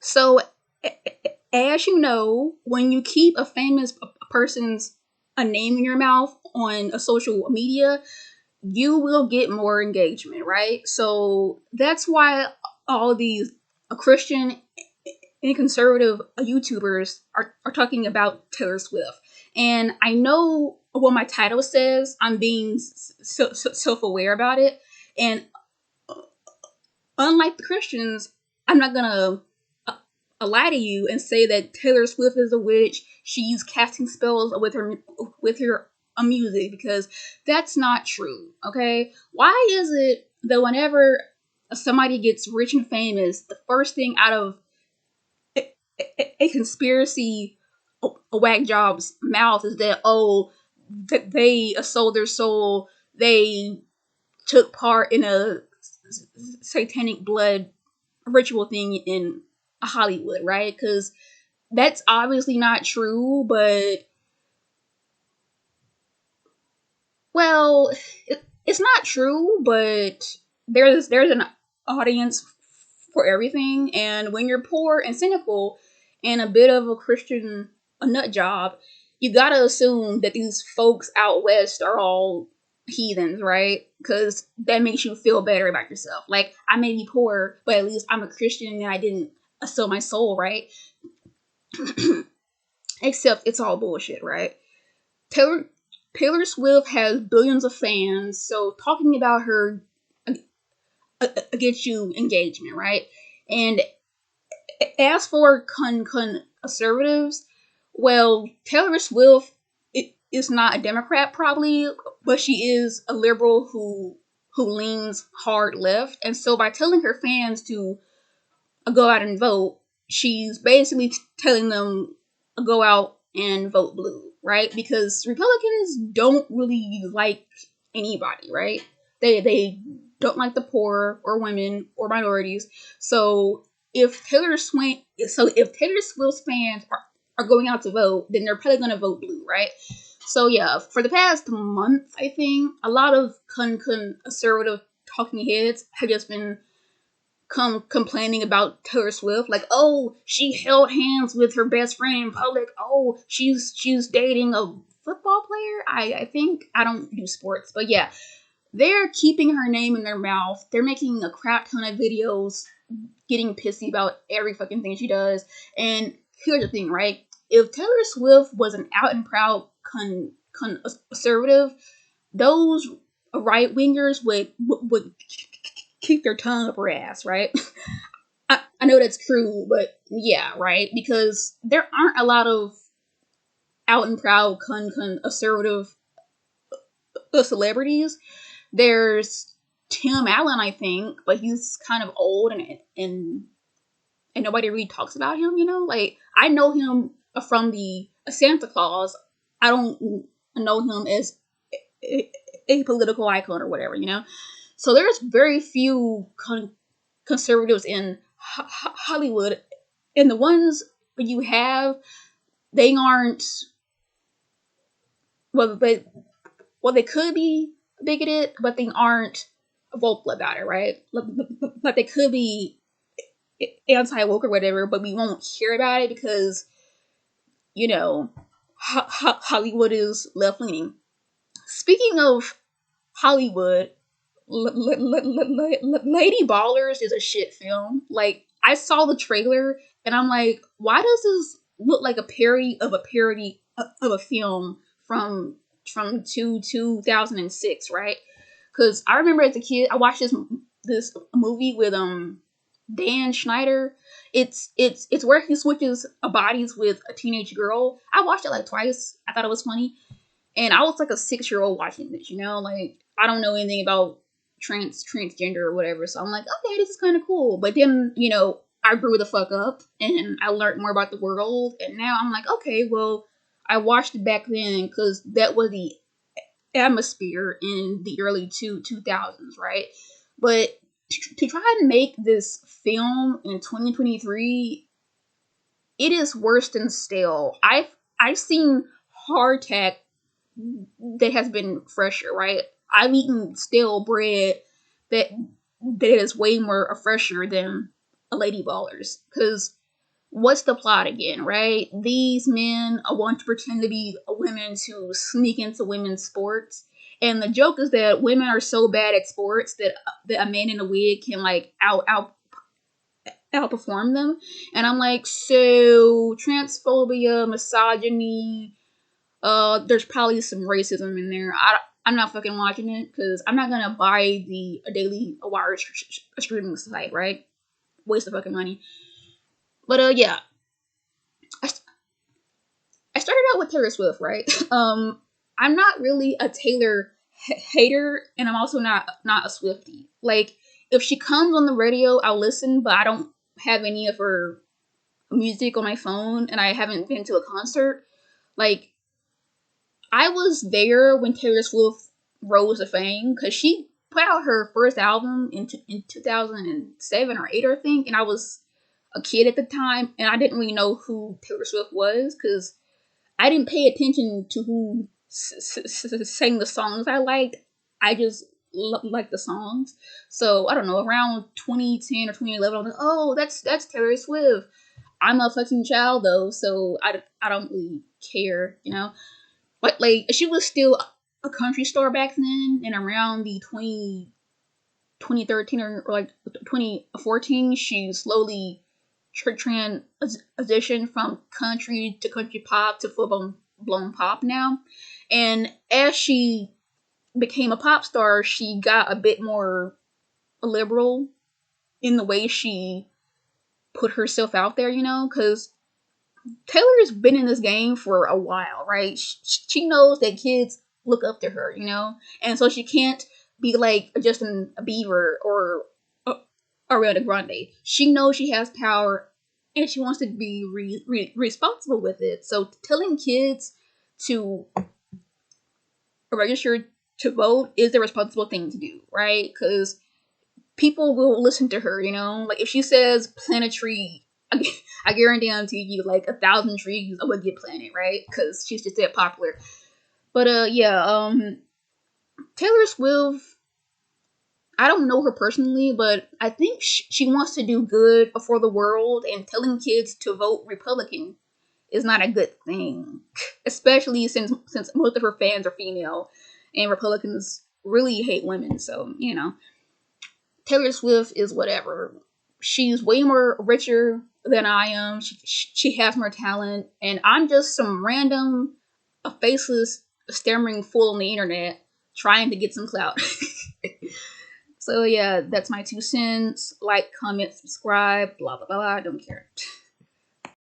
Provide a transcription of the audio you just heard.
So, as you know, when you keep a famous person's a name in your mouth on a social media, you will get more engagement, right? So that's why all these Christian and conservative YouTubers are talking about Taylor Swift. And I know what my title says. I'm being self aware about it. And unlike the Christians, I'm not gonna lie to you and say that Taylor Swift is a witch. She's casting spells with her music, because that's not true. Okay, why is it that whenever somebody gets rich and famous, the first thing out of a conspiracy a whack job's mouth is that, oh, that they sold their soul, they took part in a satanic blood ritual thing in Hollywood, right? Because that's obviously not true, but, well, it's not true, but there's an audience for everything. And when you're poor and cynical and a bit of a Christian a nut job, you gotta assume that these folks out west are all heathens, right? Because that makes you feel better about yourself. Like, I may be poor, but at least I'm a Christian and I didn't sell my soul, right? Except it's all bullshit, right? Taylor Taylor Swift has billions of fans, so talking about her gets you engagement, right? And as for conservatives, well, Taylor Swift is not a Democrat probably, but she is a liberal who leans hard left, and so by telling her fans to go out and vote, she's basically telling them go out and vote blue, right? Because Republicans don't really like anybody, right? They don't like the poor or women or minorities. So if Taylor Swift's fans are going out to vote, then they're probably gonna vote blue, right? So yeah, for the past month, I think a lot of conservative talking heads have just been complaining about Taylor Swift, like, oh, she held hands with her best friend in public. Oh, she's dating a football player. I think I don't do sports, but yeah, they're keeping her name in their mouth. They're making a crap ton of videos, getting pissy about every fucking thing she does. And here's the thing, right? If Taylor Swift was an out and proud conservative, those right wingers would keep their tongue up her ass, right? I know that's true, but yeah, right? Because there aren't a lot of out and proud conservative celebrities. There's Tim Allen, I think, but he's kind of old and nobody really talks about him. Like, I know him from the Santa Claus. I don't know him as a political icon or whatever. So there's very few conservatives in Hollywood, and the ones you have, they aren't, well, they could be bigoted, but they aren't vocal about it, right? Like, they could be anti woke or whatever, but we won't hear about it because you know Hollywood is left leaning. Speaking of Hollywood, Lady Ballers is a shit film. Like, I saw the trailer and I'm like, why does this look like a parody of a parody of a film from 2006, right? Because I remember as a kid, I watched this movie with Dan Schneider. It's where he switches bodies with a teenage girl. I watched it like twice. I thought it was funny, and I was like a 6-year-old watching this. Like, I don't know anything about transgender or whatever, so I'm like, okay, this is kind of cool. But then I grew the fuck up and I learned more about the world, and now I'm like, okay, well, I watched it back then because that was the atmosphere in the early 2000s, right? But to try and make this film in 2023, it is worse than stale. I've seen hardtack that has been fresher, right? I've eaten stale bread that is way more fresher than a Lady Ballers, because what's the plot again, right? These men want to pretend to be women to sneak into women's sports. And the joke is that women are so bad at sports that a man in a wig can like outperform them. And I'm like, so transphobia, misogyny, there's probably some racism in there. I'm not fucking watching it because I'm not gonna buy the Daily Wire streaming site, right? Waste of fucking money. But yeah, I, I started out with Taylor Swift, right? I'm not really a Taylor hater, and I'm also not a Swiftie. Like, if she comes on the radio, I'll listen, but I don't have any of her music on my phone, and I haven't been to a concert. Like, I was there when Taylor Swift rose to fame because she put out her first album in 2007 or 8, I think, and I was a kid at the time, and I didn't really know who Taylor Swift was because I didn't pay attention to who sang the songs I liked. I just liked the songs. So I don't know, around 2010 or 2011, I was like, oh, that's Taylor Swift. I'm a fucking child though, so I don't really care, you know. But like she was still a country star back then, and around the 2013 or like 2014, she slowly transition from country to country pop to full blown pop now. And as she became a pop star, she got a bit more liberal in the way she put herself out there, you know, because Taylor's been in this game for a while, right? She knows that kids look up to her, you know, and so she can't be like Justin Bieber or Ariana Grande. She knows she has power, and she wants to be responsible with it. So telling kids to register to vote is the responsible thing to do, right? Because people will listen to her, you know? Like, if she says plant a tree, I guarantee you, like, 1,000 trees would get planted, right? Because she's just that popular. But, yeah, Taylor Swift, I don't know her personally, but I think she wants to do good for the world, and telling kids to vote Republican is not a good thing, especially since most of her fans are female, and Republicans really hate women. So you know, Taylor Swift is whatever. She's way more richer than I am. She has more talent, and I'm just some random, faceless, stammering fool on the internet trying to get some clout. So yeah, that's my 2 cents. Like, comment, subscribe, blah blah blah. I don't care.